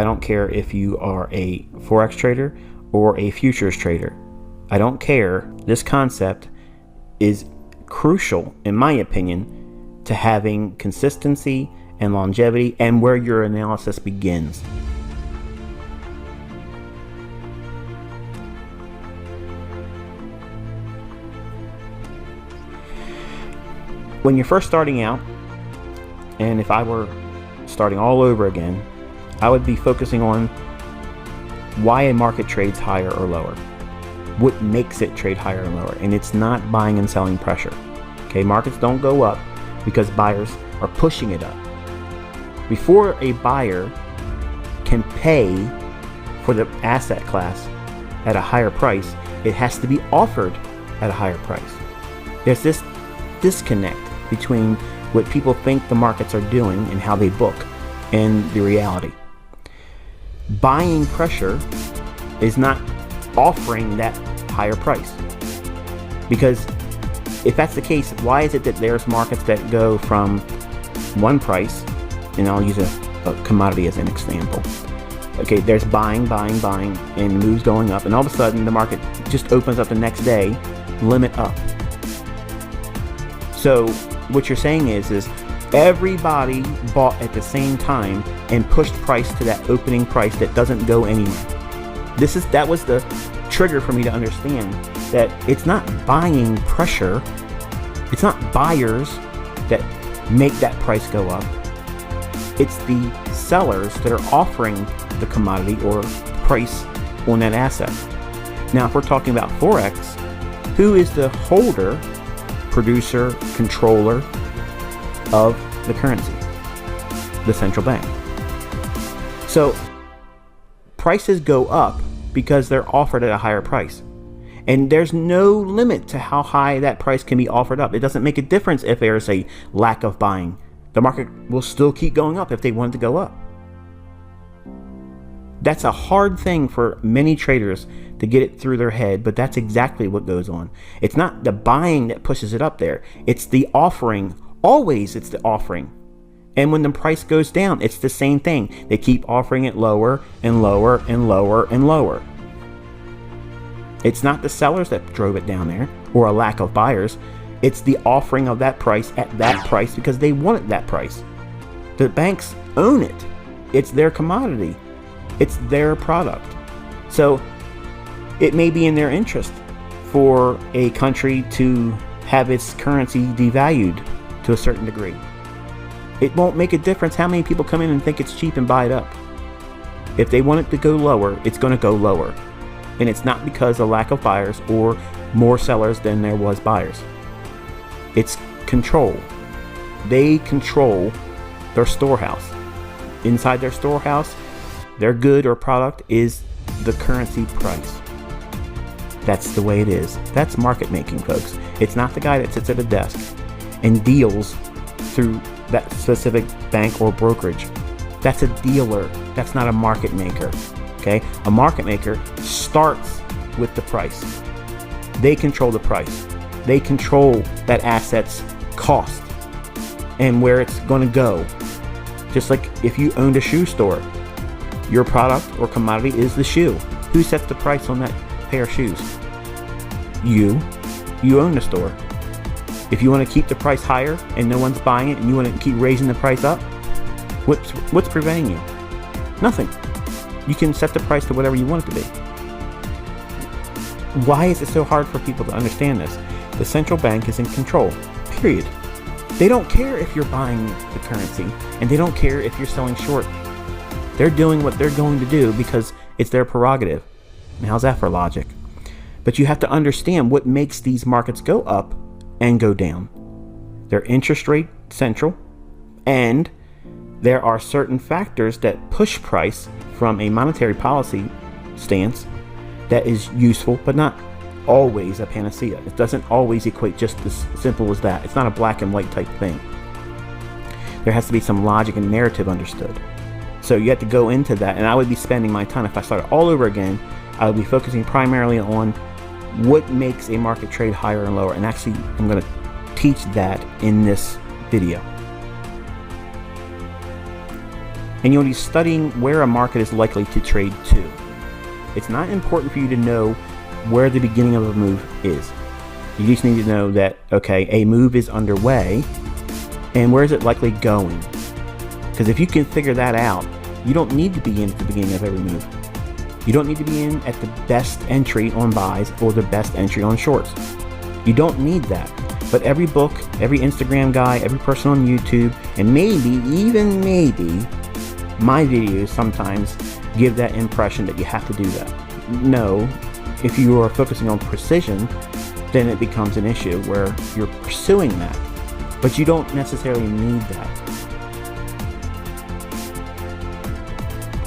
I don't care if you are a Forex trader or a futures trader. I don't care. This concept is crucial, in my opinion, to having consistency and longevity and where your analysis begins. When you're first starting out, and if I were starting all over again, I would be focusing on why a market trades higher or lower. What makes it trade higher and lower? And it's not buying and selling pressure. Okay, markets don't go up because buyers are pushing it up. Before a buyer can pay for the asset class at a higher price, it has to be offered at a higher price. There's this disconnect between what people think the markets are doing and how they book and the reality. Buying pressure is not offering that higher price, because if that's the case, why is it that there's markets that go from one price, and I'll use a commodity as an example. Okay, there's buying, and moves going up, and all of a sudden the market just opens up the next day, limit up. So what you're saying is everybody bought at the same time and pushed price to that opening price that doesn't go anywhere. That was the trigger for me to understand that it's not buying pressure, it's not buyers that make that price go up. It's the sellers that are offering the commodity or price on that asset. Now, if we're talking about Forex, who is the holder, producer, controller of the currency? The central bank. So prices go up because they're offered at a higher price. And there's no limit to how high that price can be offered up. It doesn't make a difference if there's a lack of buying. The market will still keep going up if they want it to go up. That's a hard thing for many traders to get it through their head, but that's exactly what goes on. It's not the buying that pushes it up there. It's the offering. Always it's the offering. And when the price goes down, it's the same thing. They keep offering it lower and lower and lower and lower. It's not the sellers that drove it down there or a lack of buyers. It's the offering of that price at that price because they wanted that price. The banks own it. It's their commodity. It's their product. So it may be in their interest for a country to have its currency devalued to a certain degree. It won't make a difference how many people come in and think it's cheap and buy it up. If they want it to go lower, it's going to go lower. And it's not because of lack of buyers or more sellers than there was buyers. It's control. They control their storehouse. Inside their storehouse, their good or product is the currency price. That's the way it is. That's market making, folks. It's not the guy that sits at a desk and deals through that specific bank or brokerage. That's a dealer. That's not a market maker. Okay? A market maker starts with the price. They control the price. They control that asset's cost and where it's going to go. Just like if you owned a shoe store, your product or commodity is the shoe. Who sets the price on that pair of shoes? You. You own the store. If you want to keep the price higher and no one's buying it and you want to keep raising the price up, what's preventing you? Nothing. You can set the price to whatever you want it to be. Why is it so hard for people to understand this? The central bank is in control, period. They don't care if you're buying the currency and they don't care if you're selling short. They're doing what they're going to do because it's their prerogative. And how's that for logic? But you have to understand what makes these markets go up and go down. They're interest rate central, and there are certain factors that push price from a monetary policy stance that is useful, but not always a panacea. It doesn't always equate just as simple as that. It's not a black and white type thing. There has to be some logic and narrative understood. So you have to go into that, and I would be spending my time, if I started all over again, I would be focusing primarily on what makes a market trade higher and lower. And actually, I'm going to teach that in this video. and you'll be studying where a market is likely to trade to. It's not important for you to know where the beginning of a move is. You just need to know that, okay, a move is underway, and where is it likely going? Because if you can figure that out, you don't need to be in at the beginning of every move. You don't need to be in at the best entry on buys or the best entry on shorts. You don't need that. But every book, every Instagram guy, every person on YouTube, and maybe, even maybe, my videos sometimes give that impression that you have to do that. No, if you are focusing on precision, then it becomes an issue where you're pursuing that. But you don't necessarily need that.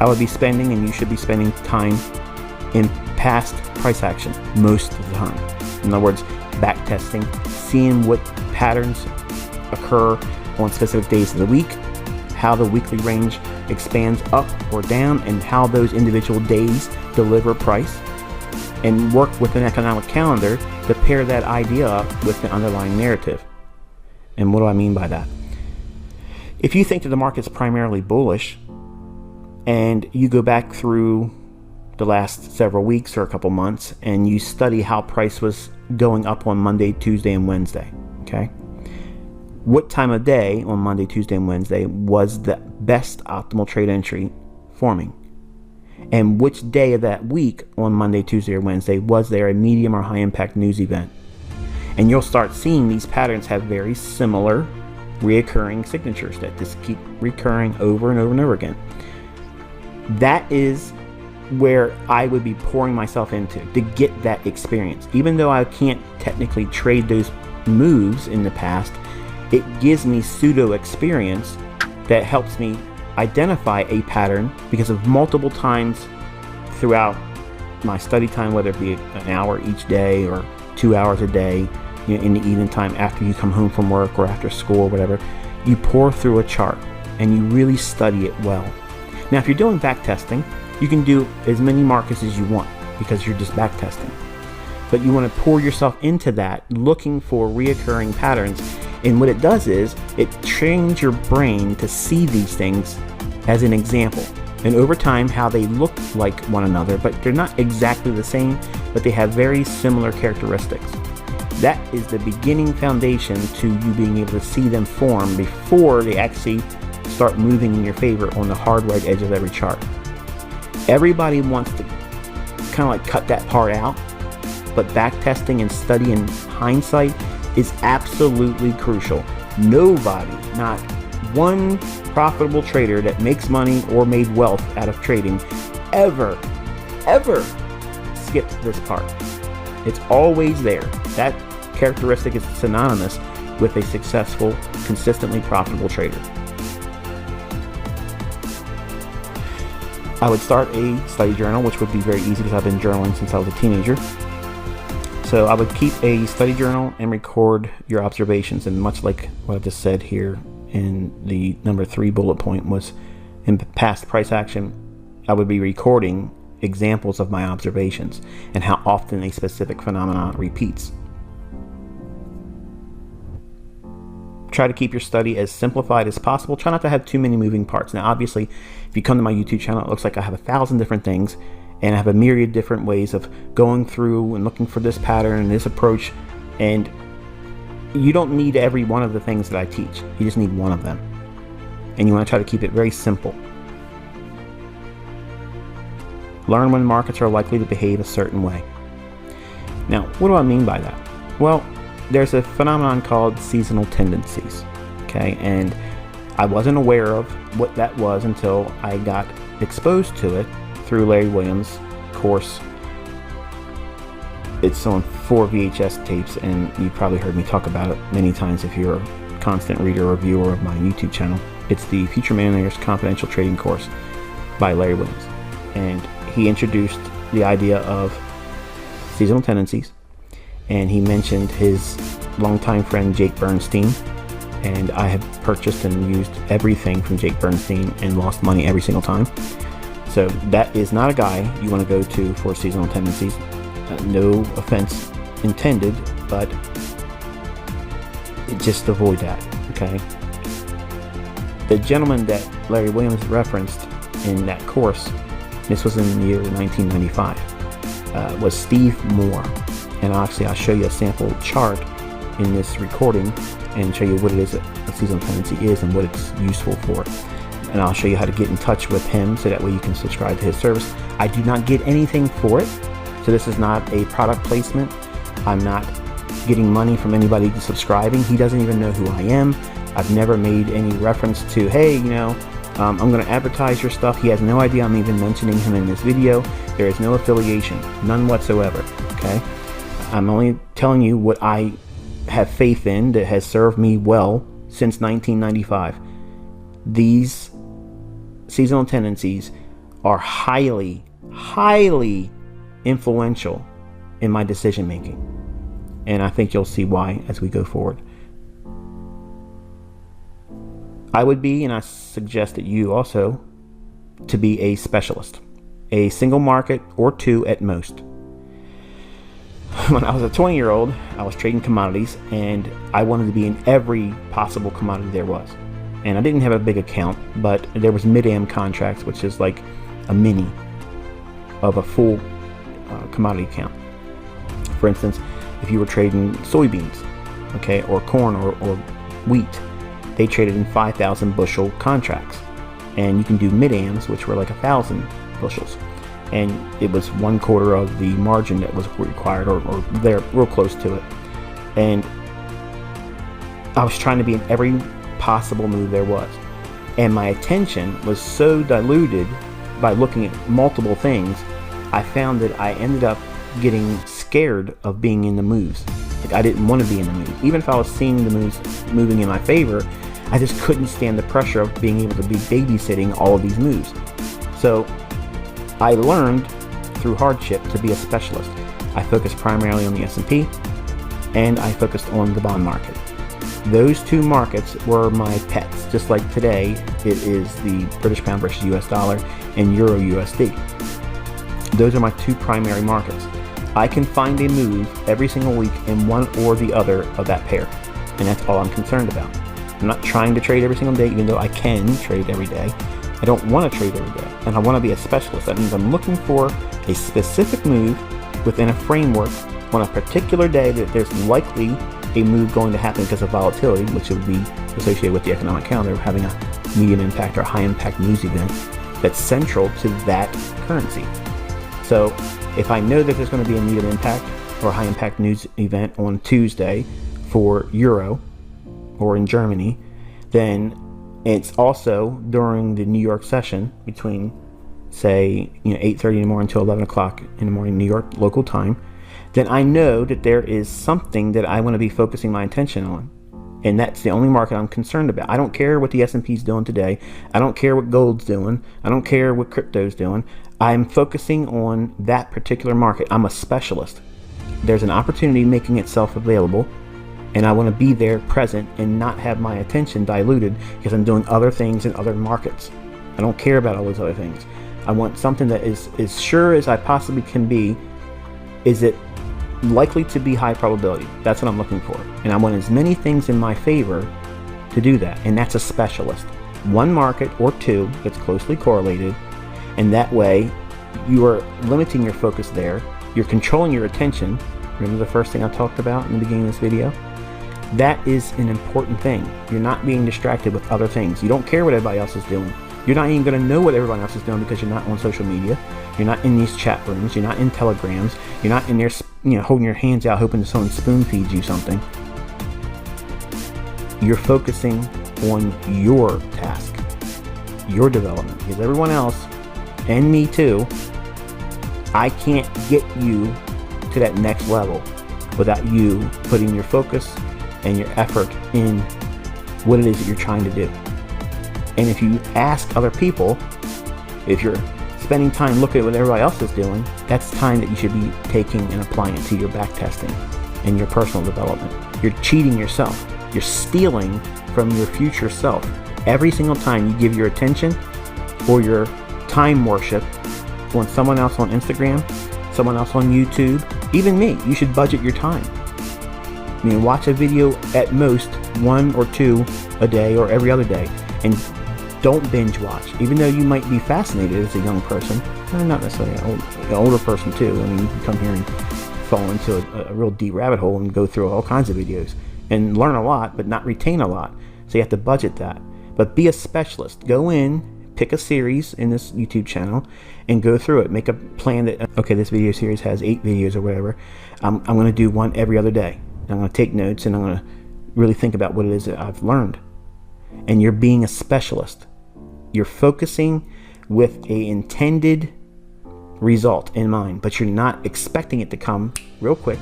I would be spending, and you should be spending, time in past price action most of the time. In other words, back testing, seeing what patterns occur on specific days of the week, how the weekly range expands up or down, and how those individual days deliver price, and work with an economic calendar to pair that idea up with the underlying narrative. And what do I mean by that? If you think that the market's primarily bullish, and you go back through the last several weeks or a couple months, and you study how price was going up on Monday, Tuesday, and Wednesday, okay? What time of day on Monday, Tuesday, and Wednesday was the best optimal trade entry forming? And which day of that week on Monday, Tuesday, or Wednesday was there a medium or high impact news event? And you'll start seeing these patterns have very similar reoccurring signatures that just keep recurring over and over and over again. That is where I would be pouring myself into to get that experience. Even though I can't technically trade those moves in the past, it gives me pseudo experience that helps me identify a pattern because of multiple times throughout my study time, whether it be an hour each day or 2 hours a day, you know, in the evening time after you come home from work or after school or whatever. You pour through a chart and you really study it well. Now, if you're doing back testing, you can do as many markets as you want because you're just back testing. But you want to pour yourself into that, looking for reoccurring patterns. And what it does is it trains your brain to see these things as an example. And over time, how they look like one another, but they're not exactly the same, but they have very similar characteristics. That is the beginning foundation to you being able to see them form before they actually start moving in your favor on the hard right edge of every chart. Everybody wants to kind of like cut that part out, but back testing and study in hindsight is absolutely crucial. Nobody, not one profitable trader that makes money or made wealth out of trading ever skips this part. It's always there. That characteristic is synonymous with a successful, consistently profitable trader. I would start a study journal, which would be very easy because I've been journaling since I was a teenager. So I would keep a study journal and record your observations. And much like what I just said here in the number 3 bullet point was in past price action, I would be recording examples of my observations and how often a specific phenomenon repeats. Try to keep your study as simplified as possible. Try not to have too many moving parts. Now, obviously, if you come to my YouTube channel, it looks like I have 1,000 different things, and I have a myriad different ways of going through and looking for this pattern and this approach. And you don't need every one of the things that I teach. You just need one of them. And you want to try to keep it very simple. Learn when markets are likely to behave a certain way. Now, what do I mean by that? Well, there's a phenomenon called seasonal tendencies, okay? And I wasn't aware of what that was until I got exposed to it through Larry Williams' course. It's on 4 VHS tapes, and you've probably heard me talk about it many times if you're a constant reader or viewer of my YouTube channel. It's the Future Millionaire's Confidential Trading Course by Larry Williams. And he introduced the idea of seasonal tendencies, and he mentioned his longtime friend Jake Bernstein, and I have purchased and used everything from Jake Bernstein and lost money every single time. So that is not a guy you want to go to for seasonal tendencies. No offense intended, but just avoid that, okay? The gentleman that Larry Williams referenced in that course, this was in the year 1995, was Steve Moore. And actually, I'll show you a sample chart in this recording and show you what it is that a seasonal tendency is and what it's useful for. And I'll show you how to get in touch with him so that way you can subscribe to his service. I do not get anything for it, so this is not a product placement. I'm not getting money from anybody subscribing. He doesn't even know who I am. I've never made any reference to, hey, I'm going to advertise your stuff. He has no idea I'm even mentioning him in this video. There is no affiliation, none whatsoever, okay? I'm only telling you what I have faith in that has served me well since 1995. These seasonal tendencies are highly, highly influential in my decision making. And I think you'll see why as we go forward. I would be, and I suggest that you also, to be a specialist. A single market or two at most. When I was a 20-year-old, I was trading commodities and I wanted to be in every possible commodity there was. And I didn't have a big account, but there was mid-am contracts, which is like a mini of a full commodity account. For instance, if you were trading soybeans, okay, or corn or wheat, they traded in 5,000 bushel contracts. And you can do mid-ams, which were like 1,000 bushels. And it was 1/4 of the margin that was required, or there, real close to it. And I was trying to be in every possible move there was. And my attention was so diluted by looking at multiple things, I found that I ended up getting scared of being in the moves. Like, I didn't want to be in the moves. Even if I was seeing the moves moving in my favor, I just couldn't stand the pressure of being able to be babysitting all of these moves. So I learned through hardship to be a specialist. I focused primarily on the S&P, and I focused on the bond market. Those two markets were my pets. Just like today, it is the British pound versus US dollar and Euro USD. Those are my two primary markets. I can find a move every single week in one or the other of that pair, and that's all I'm concerned about. I'm not trying to trade every single day, even though I can trade every day. I don't want to trade every day, and I want to be a specialist. That means I'm looking for a specific move within a framework on a particular day that there's likely a move going to happen because of volatility, which would be associated with the economic calendar, having a medium impact or high impact news event that's central to that currency. So if I know that there's going to be a medium impact or high impact news event on Tuesday for Euro or in Germany, then it's also during the New York session between, say, 8:30 in the morning until 11 o'clock in the morning New York local time, then I know that there is something that I want to be focusing my attention on. And that's the only market I'm concerned about. I don't care what the S&P's doing today. I don't care what gold's doing. I don't care what crypto's doing. I'm focusing on that particular market. I'm a specialist. There's an opportunity making itself available, and I want to be there present and not have my attention diluted because I'm doing other things in other markets. I don't care about all those other things. I want something that is as sure as I possibly can be. Is it likely to be high probability? That's what I'm looking for. And I want as many things in my favor to do that. And that's a specialist. One market or two that's closely correlated. And that way you are limiting your focus there. You're controlling your attention. Remember the first thing I talked about in the beginning of this video? That is an important thing. You're not being distracted with other things. You don't care what everybody else is doing. You're not even going to know what everybody else is doing because you're not on social media. You're not in these chat rooms. You're not in telegrams. You're not in there, holding your hands out hoping that someone spoon feeds you something. You're focusing on your task, your development. Because everyone else, and me too, I can't get you to that next level without you putting your focus and your effort in what it is that you're trying to do. And if you ask other people, if you're spending time looking at what everybody else is doing, that's time that you should be taking and applying it to your back testing and your personal development. You're cheating yourself. You're stealing from your future self. Every single time you give your attention or your time worship on someone else on Instagram, someone else on YouTube, even me, you should budget your time. Watch a video at most 1 or 2 a day or every other day, and Don't binge watch. Even though you might be fascinated as a young person, not necessarily an older person too. I mean, you can come here and fall into a real deep rabbit hole and go through all kinds of videos and learn a lot, but not retain a lot. So you have to budget that. But be a specialist. Go in, pick a series in this YouTube channel and go through it. Make a plan that, okay, this video series has 8 videos or whatever. I'm going to do one every other day. I'm going to take notes and I'm going to really think about what it is that I've learned. And you're being a specialist. You're focusing with a intended result in mind, but you're not expecting it to come real quick.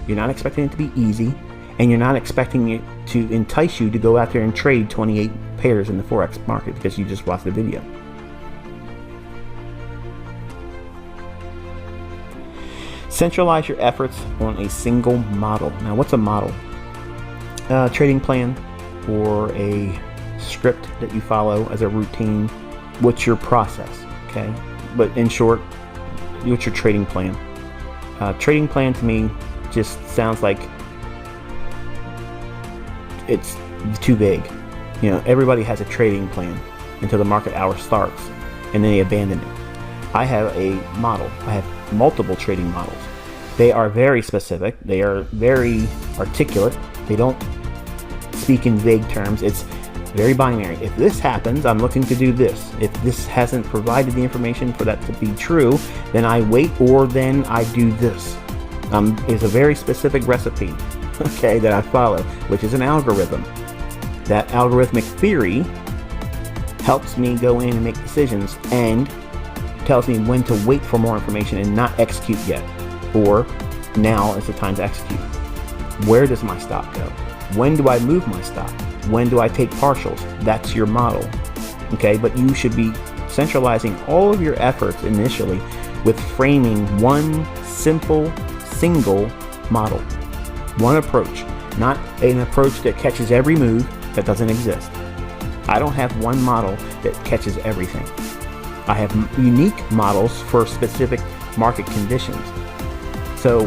You're not expecting it to be easy, and you're not expecting it to entice you to go out there and trade 28 pairs in the Forex market because you just watched the video. Centralize your efforts on a single model. Now, what's a model? Trading plan or a script that you follow as a routine. What's your process? Okay, but in short, what's your trading plan? Trading plan to me just sounds like it's too vague. You know, everybody has a trading plan until the market hour starts and then they abandon it. I have a model. I have multiple trading models. They are very specific. They are very articulate. They don't speak in vague terms. It's very binary. If this happens, I'm looking to do this. If this hasn't provided the information for that to be true, then I wait, or then I do this. It's a very specific recipe, okay, that I follow, which is an algorithm. That algorithmic theory helps me go in and make decisions and tells me when to wait for more information and not execute yet, or now is the time to execute. Where does my stop go? When do I move my stop? When do I take partials? That's your model, okay? But you should be centralizing all of your efforts initially with framing one simple, single model. One approach, not an approach that catches every move that doesn't exist. I don't have one model that catches everything. I have unique models for specific market conditions. So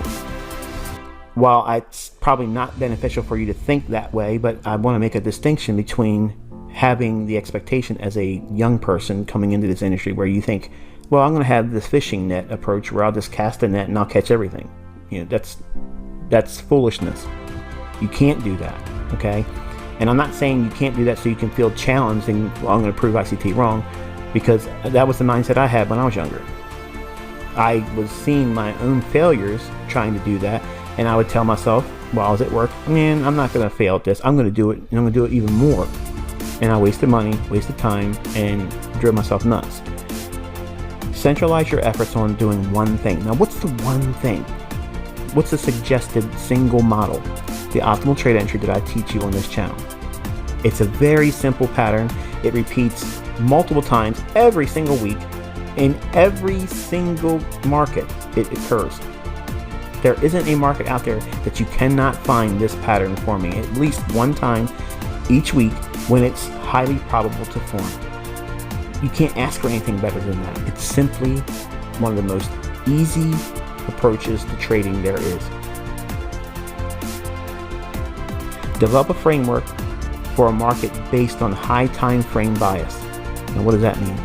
while it's probably not beneficial for you to think that way, but I want to make a distinction between having the expectation as a young person coming into this industry where you think, well, I'm going to have this fishing net approach where I'll just cast a net and I'll catch everything. You know, that's foolishness. You can't do that, okay? And I'm not saying you can't do that so you can feel challenged and, well, I'm going to prove ICT wrong, because that was the mindset I had when I was younger. I was seeing my own failures trying to do that, and I would tell myself while I was at work, man, I'm not going to fail at this. I'm going to do it, and I'm going to do it even more. And I wasted money, wasted time, and drove myself nuts. Centralize your efforts on doing one thing. Now, what's the one thing? What's the suggested single model? The optimal trade entry that I teach you on this channel. It's a very simple pattern. It repeats multiple times every single week. In every single market, it occurs. There isn't a market out there that you cannot find this pattern forming at least one time each week when it's highly probable to form. You can't ask for anything better than that. It's simply one of the most easy approaches to trading there is. Develop a framework for a market based on high time frame bias. Now, what does that mean?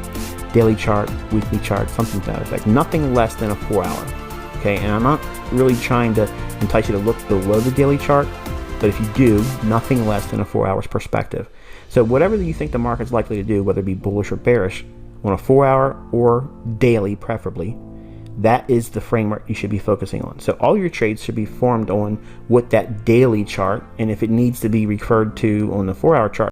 Daily chart, weekly chart, something to that effect. Nothing less than a 4-hour. Okay, and I'm not really trying to entice you to look below the daily chart, but if you do, nothing less than a 4 hours perspective. So whatever you think the market's likely to do, whether it be bullish or bearish, on a 4-hour or daily preferably, that is the framework you should be focusing on. So all your trades should be formed on what that daily chart, and if it needs to be referred to on the 4-hour chart,